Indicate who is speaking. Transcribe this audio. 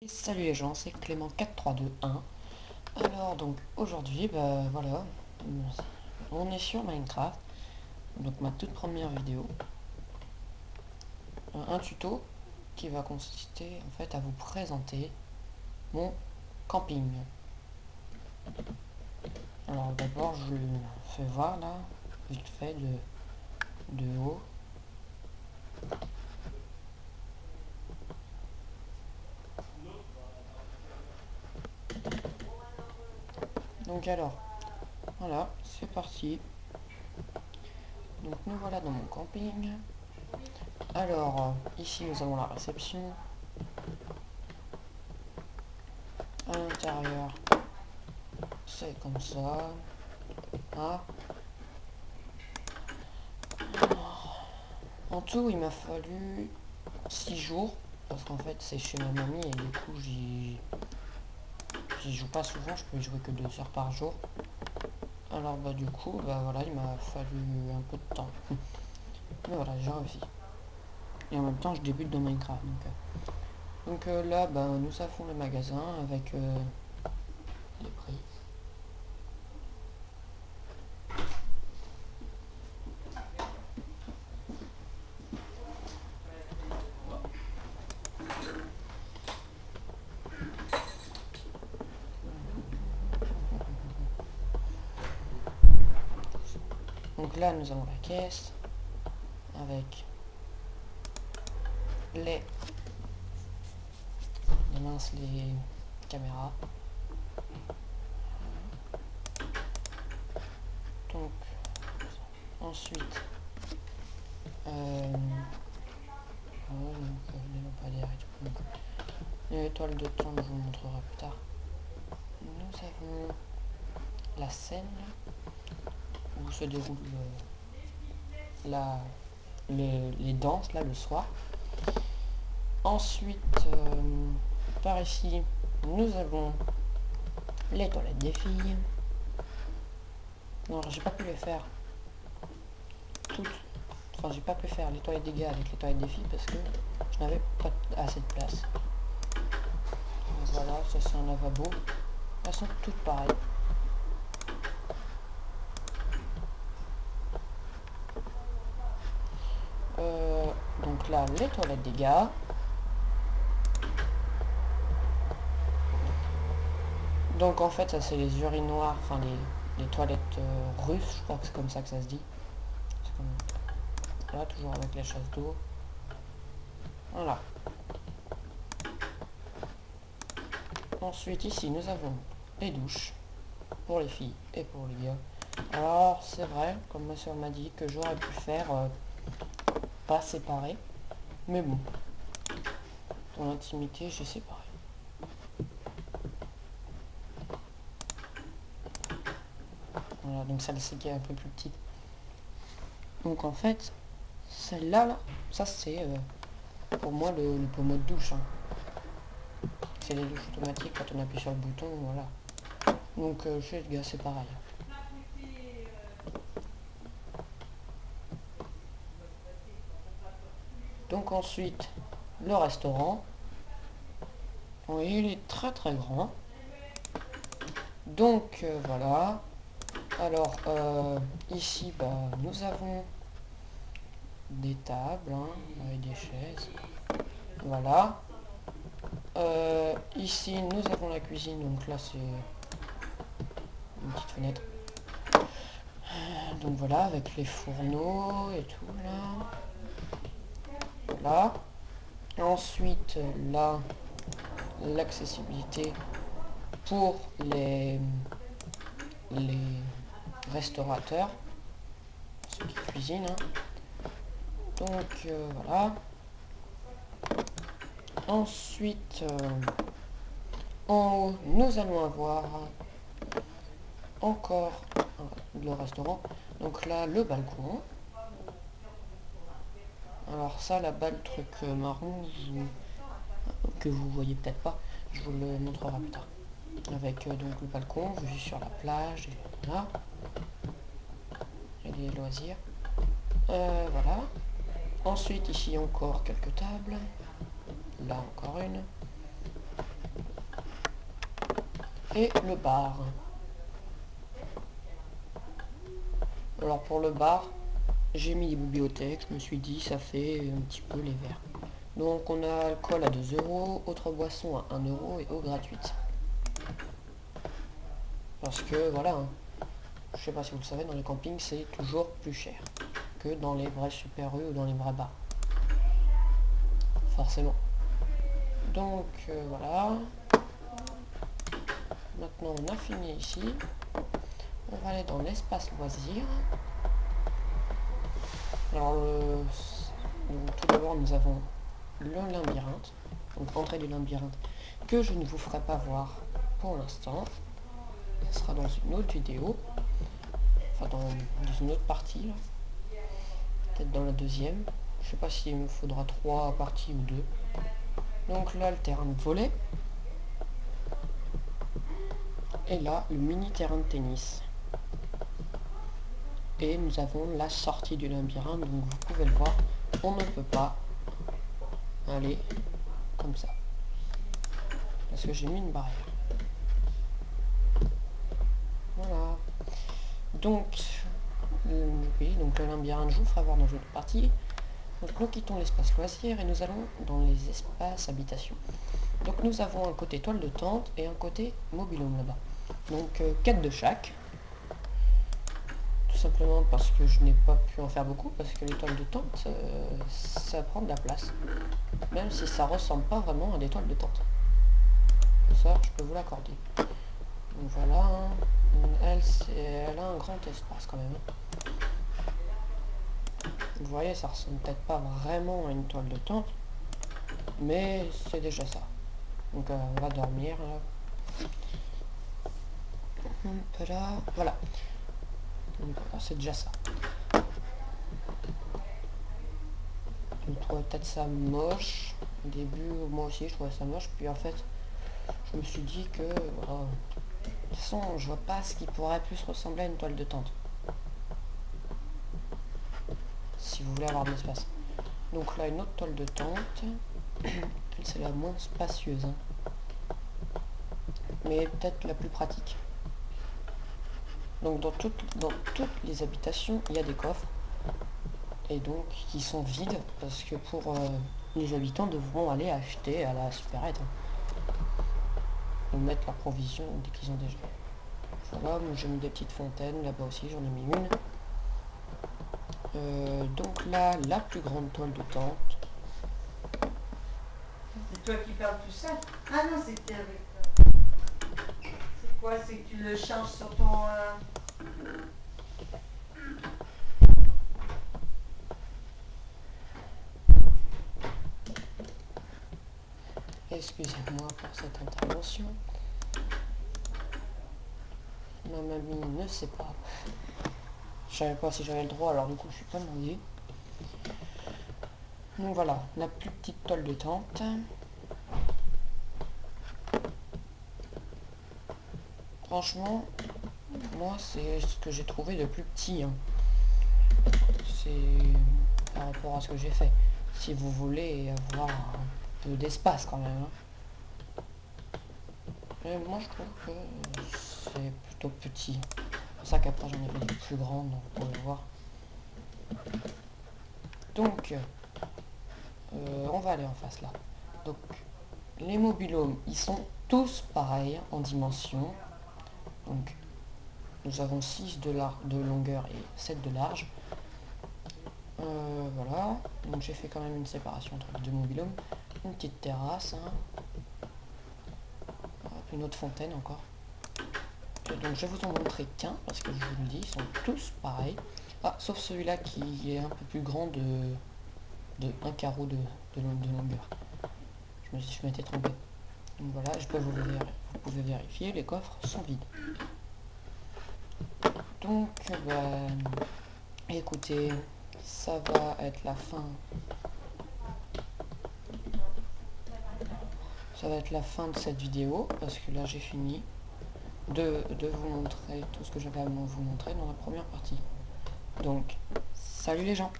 Speaker 1: Salut les gens, c'est Clément4321. Alors donc aujourd'hui, voilà, on est sur Minecraft. Donc ma toute première vidéo, un tuto qui va consister en fait à vous présenter mon camping. Alors d'abord je le fais voir là, vite fait de haut. Donc alors, voilà, c'est parti. Donc nous voilà dans mon camping. Alors, ici nous avons la réception. À l'intérieur, c'est comme ça. Ah. En tout, il m'a fallu 6 jours. Parce qu'en fait, c'est chez ma mamie et du coup, j'y joue pas souvent. Je peux y jouer que 2 heures par jour. Alors, du coup, voilà, il m'a fallu un peu de temps. Mais voilà, j'ai réussi. Et en même temps, je débute dans Minecraft. Donc là, nous avons le magasin avec les prix. Donc là, nous avons la caisse avec les caméras. Donc, ensuite, les lampadaires et tout. Donc, les étoiles de temps, je vous montrerai plus tard. Nous avons la scène où se déroulent les danses, là, le soir. Ensuite, par ici, nous avons les toilettes des filles. Non, j'ai pas pu les faire toutes. Enfin, j'ai pas pu faire les toilettes des gars avec les toilettes des filles parce que je n'avais pas assez de place. Donc voilà, ça c'est un lavabo. Elles sont toutes pareilles. Donc là, les toilettes des gars. Donc en fait, ça c'est les urinoirs, enfin les toilettes russes, je crois que c'est comme ça que ça se dit. Voilà, toujours avec la chasse d'eau. Voilà. Ensuite, ici, nous avons les douches pour les filles et pour les gars. Alors, c'est vrai, comme ma soeur m'a dit, que j'aurais pu faire pas séparé. Mais bon, dans l'intimité, j'ai séparé. Voilà, donc celle-ci qui est un peu plus petite. Donc en fait, celle-là, là, ça c'est pour moi le pommeau de douche. Hein. C'est les douches automatiques quand on appuie sur le bouton, voilà. Donc chez le gars, c'est pareil. Donc ensuite, le restaurant. Oui, il est très très grand. Donc voilà. Alors ici, nous avons des tables avec des chaises. Voilà. Ici, nous avons la cuisine. Donc là, c'est une petite fenêtre. Donc voilà, avec les fourneaux et tout là. Voilà. Ensuite, là, l'accessibilité pour les restaurateurs, ceux qui cuisinent. Hein. Donc voilà. Ensuite, en haut, nous allons avoir encore le restaurant. Donc là, le balcon. Alors ça, là-bas, le truc marron, que vous voyez peut-être pas, je vous le montrerai plus tard. Avec donc le balcon, vue sur la plage, et là, et les loisirs. Voilà. Ensuite, ici encore quelques tables. Là encore une. et le bar. Alors pour le bar, j'ai mis les bibliothèques, je me suis dit ça fait un petit peu les verres. Donc on a alcool à 2 €, autre boisson à 1 € et eau gratuite. Parce que voilà, hein, je sais pas si vous le savez, dans les campings c'est toujours plus cher que dans les vrais super U ou dans les vrais bars. Forcément. Donc voilà. Maintenant on a fini ici. On va aller dans l'espace loisir. Alors donc, tout d'abord nous avons le labyrinthe. Donc l'entrée du labyrinthe que je ne vous ferai pas voir pour l'instant. Ce sera dans une autre vidéo. Enfin dans une autre partie. Peut-être dans la deuxième. Je sais pas s'il me faudra 3 parties ou 2. Donc là le terrain de volley. Et là le mini terrain de tennis. Et nous avons la sortie du labyrinthe. Donc vous pouvez le voir. On ne peut pas aller comme ça. Parce que j'ai mis une barrière. Voilà. Donc, oui, donc le labyrinthe, je vous ferai voir dans une partie. Donc nous quittons l'espace loisir et nous allons dans les espaces habitation. Donc nous avons un côté toile de tente et un côté mobil-home là-bas. Donc 4 de chaque. Tout simplement parce que je n'ai pas pu en faire beaucoup, parce que les toiles de tente, ça prend de la place. Même si ça ressemble pas vraiment à des toiles de tente. Ça, je peux vous l'accorder. Donc voilà, hein. Elle a un grand espace quand même. Vous voyez, ça ressemble peut-être pas vraiment à une toile de tente, mais c'est déjà ça. Donc on va dormir là. Voilà. Donc voilà, c'est déjà ça. Je trouvais peut-être ça moche. Au début, moi aussi je trouvais ça moche, puis en fait, je me suis dit que voilà. De toute façon, je vois pas ce qui pourrait plus ressembler à une toile de tente. Si vous voulez avoir de l'espace. Donc là, une autre toile de tente. C'est la moins spacieuse. Hein. Mais peut-être la plus pratique. Donc dans toutes les habitations, il y a des coffres. Et donc, qui sont vides. Parce que pour les habitants devront aller acheter à la supérette. Hein. Ou mettre leurs provisions dès qu'ils ont déjà. Voilà, j'ai mis des petites fontaines. Là-bas aussi, j'en ai mis une. Donc là, la plus grande toile de tente.
Speaker 2: C'est toi qui parles tout seul? Ah non, c'était avec... C'est quoi? C'est que tu le changes sur ton...
Speaker 1: Excusez-moi pour cette intervention. Ma mamie ne sait pas. Je savais pas si j'avais le droit, alors du coup je suis pas demandé. Donc voilà, la plus petite toile de tente. Franchement, moi c'est ce que j'ai trouvé de plus petit. Hein. C'est par rapport à ce que j'ai fait. Si vous voulez avoir un peu d'espace quand même. Hein. Et moi je trouve que c'est plutôt petit. C'est pour ça qu'après j'en ai fait des plus grandes, donc vous pouvez voir. Donc, on va aller en face là. Donc, les mobil-homes, ils sont tous pareils en dimension. Donc, nous avons 6 de longueur et 7 de large. Voilà. Donc, j'ai fait quand même une séparation entre les deux mobil-homes. Une petite terrasse. Hein. Une autre fontaine encore. Et donc, je vais vous en montrer qu'un, parce que je vous le dis, ils sont tous pareils. Ah, sauf celui-là qui est un peu plus grand de 1 carreau de longueur. Je m'étais trompé. Donc voilà, vous pouvez vérifier, les coffres sont vides. Donc, écoutez, ça va être la fin. Ça va être la fin de cette vidéo, parce que là j'ai fini de vous montrer tout ce que j'avais à vous montrer dans la première partie. Donc, salut les gens!